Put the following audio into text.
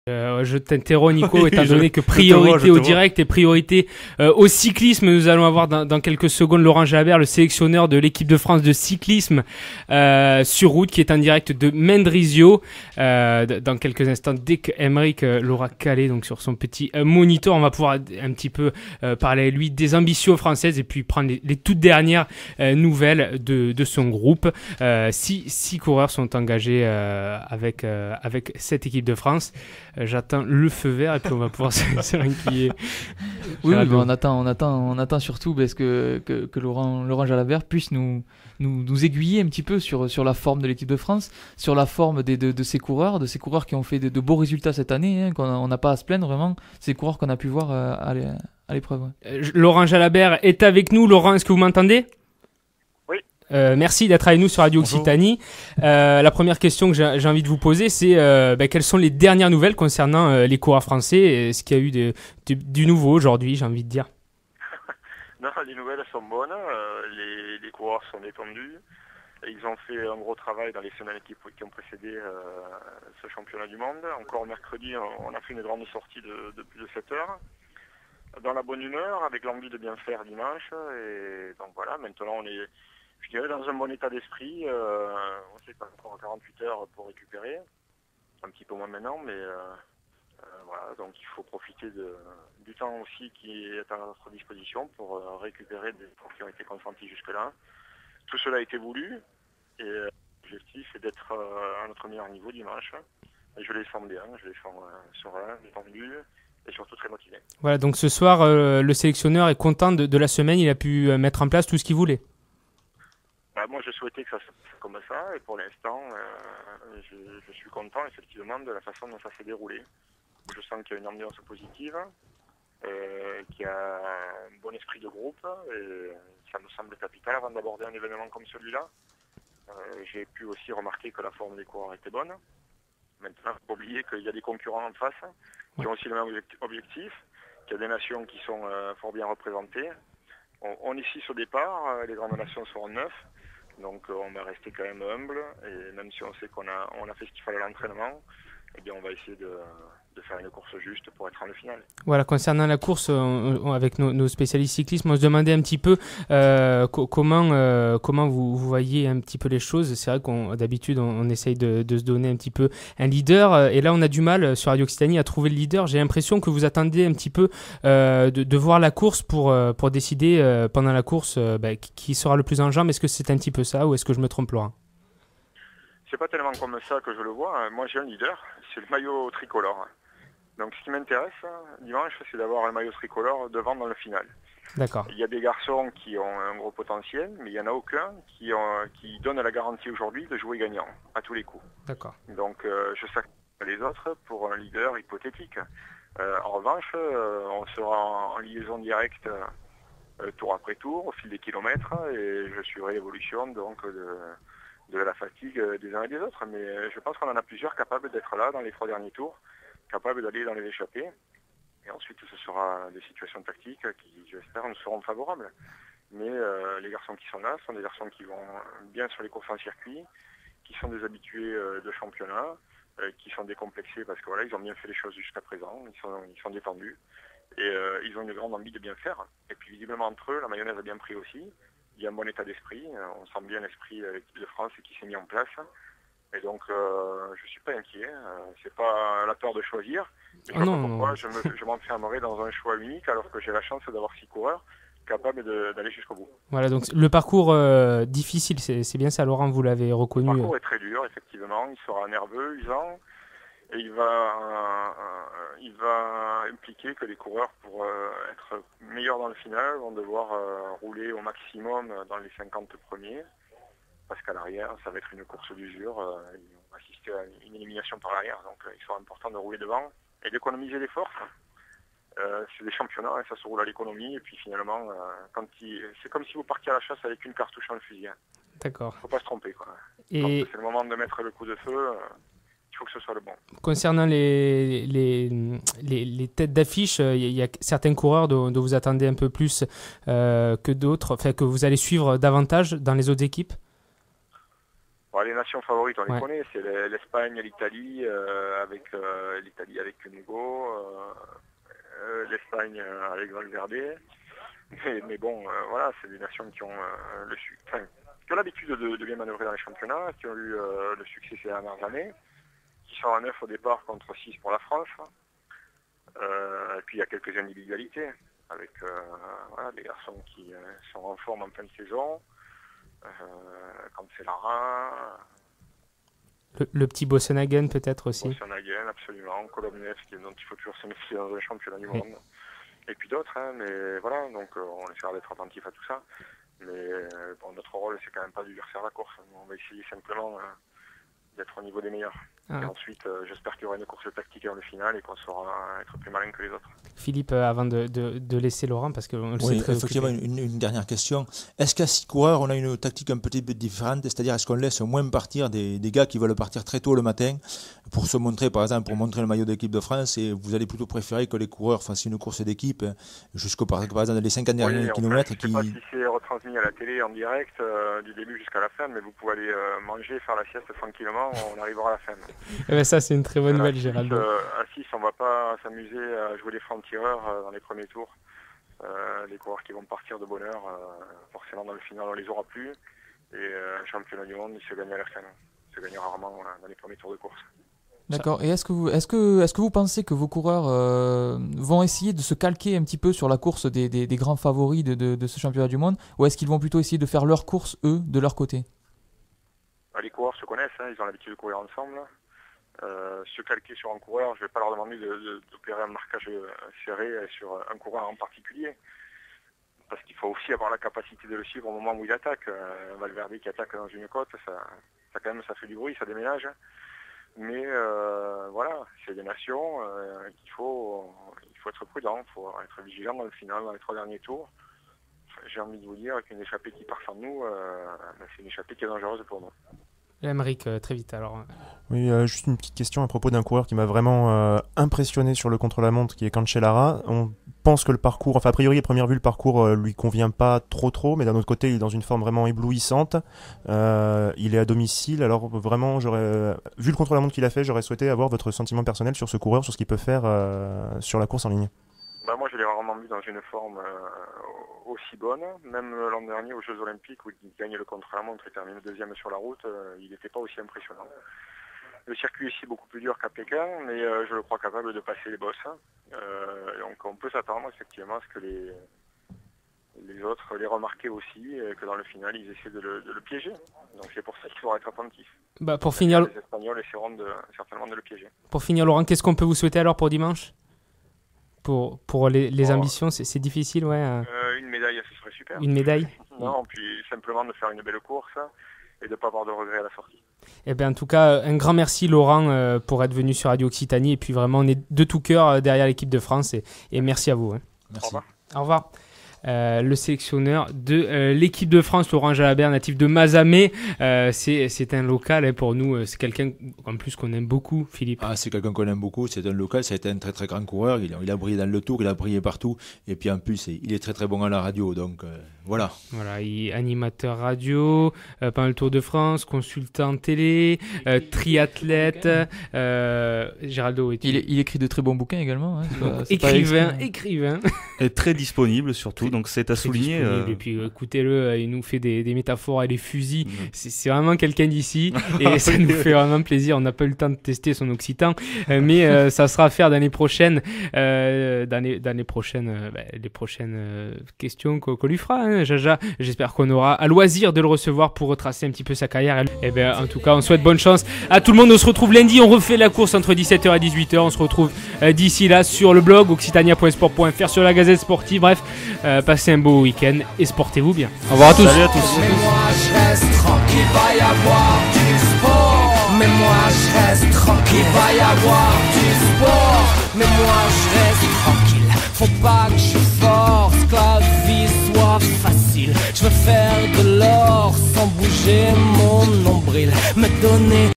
Je t'interromps Nico, étant donné que priorité au direct et priorité au cyclisme, nous allons avoir dans quelques secondes Laurent Jalabert, le sélectionneur de l'équipe de France de cyclisme sur route, qui est en direct de Mendrisio. Dans quelques instants, dès qu'Emeric l'aura calé donc sur son petit moniteur, on va pouvoir un petit peu parler lui des ambitions françaises et puis prendre les toutes dernières nouvelles de son groupe. Six coureurs sont engagés avec cette équipe de France. J'attends le feu vert et puis on va pouvoir se rinquiller. Oui, mais on attend surtout que Laurent Jalabert puisse nous aiguiller un petit peu sur la forme de l'équipe de France, sur la forme de ces coureurs qui ont fait de beaux résultats cette année, hein, qu'on n'a pas à se plaindre vraiment, ces coureurs qu'on a pu voir à l'épreuve. Ouais. Laurent Jalabert est avec nous. Laurent, est-ce que vous m'entendez ? Merci d'être avec nous sur Radio Occitanie. La première question que j'ai envie de vous poser, c'est quelles sont les dernières nouvelles concernant les coureurs français ? Est-ce qu'il y a eu du nouveau aujourd'hui, j'ai envie de dire ? Non, les nouvelles sont bonnes. Les coureurs sont détendus. Ils ont fait un gros travail dans les semaines qui ont précédé ce championnat du monde. Encore mercredi, on a fait une grande sortie de plus de 7 heures. Dans la bonne humeur, avec l'envie de bien faire dimanche. Et donc voilà, maintenant on est... Je dirais dans un bon état d'esprit, on sait pas encore 48 heures pour récupérer, un petit peu moins maintenant, mais voilà, donc il faut profiter du temps aussi qui est à notre disposition pour récupérer des efforts qui ont été consentis jusque-là. Tout cela a été voulu et l'objectif est d'être à notre meilleur niveau dimanche. Et je les sens bien, je les sens sereins, détendus et surtout très motivés. Voilà, donc ce soir, le sélectionneur est content de la semaine, il a pu mettre en place tout ce qu'il voulait. Moi, je souhaitais que ça se passe comme ça, et pour l'instant, je suis content, effectivement, de la façon dont ça s'est déroulé. Je sens qu'il y a une ambiance positive, qu'il y a un bon esprit de groupe, et ça me semble capital avant d'aborder un événement comme celui-là. J'ai pu aussi remarquer que la forme des coureurs était bonne. Maintenant, il ne faut pas oublier qu'il y a des concurrents en face qui ont aussi le même objectif, qu'il y a des nations qui sont fort bien représentées. On est 6 au départ, les grandes nations seront 9. Donc on va rester quand même humble, et même si on sait qu'on a fait ce qu'il fallait à l'entraînement, eh bien on va essayer de faire une course juste pour être en finale. Voilà, concernant la course, avec nos spécialistes cyclisme, on se demandait un petit peu comment vous voyez un petit peu les choses. C'est vrai qu'on d'habitude on essaye de se donner un petit peu un leader, et là on a du mal sur Radio Occitanie à trouver le leader. J'ai l'impression que vous attendez un petit peu de voir la course pour décider pendant la course qui sera le plus en jambes. Est-ce que c'est un petit peu ça, ou est-ce que je me trompe, Laurent ? C'est pas tellement comme ça que je le vois. Moi j'ai un leader, c'est le maillot tricolore. Donc ce qui m'intéresse dimanche, c'est d'avoir un maillot tricolore devant dans le final. D'accord. Il y a des garçons qui ont un gros potentiel, mais il n'y en a aucun qui donne la garantie aujourd'hui de jouer gagnant à tous les coups. D'accord. Donc je sacrifie les autres pour un leader hypothétique. En revanche, on sera en liaison directe tour après tour, au fil des kilomètres, et je suivrai l'évolution donc de la fatigue des uns et des autres. Mais je pense qu'on en a plusieurs capables d'être là dans les 3 derniers tours, capables d'aller dans les échappées. Et ensuite, ce sera des situations tactiques qui, j'espère, nous seront favorables. Mais les garçons qui sont là sont des garçons qui vont bien sur les courses en circuit, qui sont des habitués de championnat, qui sont décomplexés parce que voilà, ils ont bien fait les choses jusqu'à présent, ils sont détendus. Et ils ont une grande envie de bien faire. Et puis visiblement entre eux, la mayonnaise a bien pris aussi. Il y a un bon état d'esprit. On sent bien l'esprit de l'équipe de France qui s'est mis en place. Et donc je ne suis pas inquiet. C'est pas la peur de choisir. Je ne sais pas pourquoi je m'enfermerai dans un choix unique alors que j'ai la chance d'avoir 6 coureurs capables d'aller jusqu'au bout. Voilà, donc le parcours difficile, c'est bien ça, Laurent, vous l'avez reconnu. Le parcours est très dur, effectivement. Il sera nerveux, usant. Et il va impliquer que les coureurs, pour être meilleurs dans le final, vont devoir rouler au maximum dans les 50 premiers. Parce qu'à l'arrière, ça va être une course d'usure. On va assister à une élimination par l'arrière. Donc il sera important de rouler devant et d'économiser les forces. C'est des championnats, ça se roule à l'économie. Et puis finalement, c'est comme si vous partiez à la chasse avec une cartouche dans le fusil. D'accord. Il ne faut pas se tromper, quoi. Et c'est le moment de mettre le coup de feu. Il faut que ce soit le bon. Concernant les têtes d'affiche, il y a certains coureurs dont vous attendez un peu plus que d'autres, que vous allez suivre davantage dans les autres équipes ? Bon, les nations favorites, on les connaît, c'est l'Espagne, l'Italie, avec Cunego, l'Espagne avec Valverde. Mais bon, voilà, c'est des nations qui ont qui ont l'habitude de bien manœuvrer dans les championnats, qui ont eu le succès ces dernières années, qui sont à 9 au départ contre 6 pour la France. Et puis il y a quelques individualités, avec des garçons qui sont en forme en fin de saison, comme c'est Lara. Le petit Bossenhagen peut-être aussi. Bossenhagen, absolument. Kolobnev, dont il faut toujours se méfier dans un championnat du monde. Et puis d'autres, mais voilà, donc on essaiera d'être attentif à tout ça. Mais bon, notre rôle, c'est quand même pas de durcir la course. On va essayer simplement d'être au niveau des meilleurs. Et ensuite, j'espère qu'il y aura une course tactique en le final et qu'on saura être plus malin que les autres. Philippe, avant de laisser Laurent, parce qu'on le sait très effectivement, une dernière question. Est-ce qu'à 6 coureurs, on a une tactique un petit peu différente? C'est-à-dire, est-ce qu'on laisse moins partir des gars qui veulent partir très tôt le matin pour se montrer, par exemple, pour montrer le maillot d'équipe de France, et vous allez plutôt préférer que les coureurs fassent une course d'équipe jusqu'au, par exemple, les 50 derniers kilomètres? Je ne sais pas si c'est retransmis à la télé en direct du début jusqu'à la fin, mais vous pouvez aller manger, faire la sieste tranquillement, on arrivera à la fin. Ça, c'est une très bonne nouvelle, Gérald. À 6, on ne va pas s'amuser à jouer les francs-tireurs dans les premiers tours. Les coureurs qui vont partir de bonne heure, forcément dans le final, on les aura plus. Et un championnat du monde, il se gagne à la fin. Il se gagne rarement dans les premiers tours de course. D'accord. Et est-ce que vous pensez que vos coureurs vont essayer de se calquer un petit peu sur la course des grands favoris de ce championnat du monde, ou est-ce qu'ils vont plutôt essayer de faire leur course, eux, de leur côté? Les coureurs se connaissent, ils ont l'habitude de courir ensemble. Se calquer sur un coureur, je ne vais pas leur demander d'opérer un marquage serré sur un coureur en particulier. Parce qu'il faut aussi avoir la capacité de le suivre au moment où il attaque. Valverde qui attaque dans une côte, ça fait du bruit, ça déménage. Mais voilà, c'est des nations qu'il faut être prudent, il faut être vigilant dans le final, dans les 3 derniers tours. J'ai envie de vous dire qu'une échappée qui part sans nous, c'est une échappée qui est dangereuse pour nous. Aymeric, très vite alors. Oui, juste une petite question à propos d'un coureur qui m'a vraiment impressionné sur le contre-la-montre, qui est Cancellara. On pense que le parcours, enfin a priori à première vue le parcours lui convient pas trop, mais d'un autre côté il est dans une forme vraiment éblouissante. Il est à domicile, alors vraiment vu le contre-la-montre qu'il a fait, j'aurais souhaité avoir votre sentiment personnel sur ce coureur, sur ce qu'il peut faire sur la course en ligne. Moi je l'ai rarement vu dans une forme aussi bonne, même l'an dernier aux Jeux Olympiques où il gagne le contre-la-montre et termine 2e sur la route, il n'était pas aussi impressionnant. Le circuit ici est beaucoup plus dur qu'à Pékin, mais je le crois capable de passer les bosses. Donc on peut s'attendre effectivement à ce que les autres les remarquent aussi, et que dans le final ils essaient de le piéger. Donc c'est pour ça qu'il faudra être attentif. Pour finir, les Espagnols essaieront certainement de le piéger. Pour finir, Laurent, qu'est-ce qu'on peut vous souhaiter alors pour dimanche? Pour les ambitions, c'est difficile, ouais. Une médaille, ce serait super. Une médaille? Non, puis simplement de faire une belle course et de ne pas avoir de regrets à la sortie. Eh bien, en tout cas, un grand merci Laurent pour être venu sur Radio Occitanie, et puis vraiment on est de tout cœur derrière l'équipe de France, et merci à vous. Merci. Au revoir. Au revoir. Le sélectionneur de l'équipe de France, Laurent Jalabert, natif de Mazamet. C'est un local pour nous, c'est quelqu'un en plus qu'on aime beaucoup, Philippe. C'est quelqu'un qu'on aime beaucoup, c'est un local, ça a été un très très grand coureur, il a brillé dans le Tour, il a brillé partout, et puis en plus il est très très bon à la radio, donc voilà. Voilà, il est animateur radio pendant le Tour de France, consultant télé, triathlète, Géraldo. Il écrit de très bons bouquins également. Écrivain. Et très disponible surtout, donc c'est à souligner. Et puis écoutez-le, il nous fait des métaphores et des fusils. C'est vraiment quelqu'un d'ici et ça nous fait vraiment plaisir. On n'a pas eu le temps de tester son occitan, mais ça sera à faire dans les prochaines, les prochaines questions qu'on lui fera. Jaja, j'espère qu'on aura à loisir de le recevoir pour retracer un petit peu sa carrière. Et en tout cas, on souhaite bonne chance à tout le monde. On se retrouve lundi, on refait la course entre 17h et 18h. On se retrouve d'ici là sur le blog occitania.sport.fr, sur la Gazette Sportive. Bref, passez un beau week-end et sportez-vous bien. Au revoir à tous. Salut à tous. Mais moi je reste tranquille, va y avoir du sport. Mais moi je reste tranquille, va y avoir du sport. Mais moi je reste tranquille, faut pas que je force, que la vie soit facile. Je veux faire de l'or sans bouger mon nombril, me donner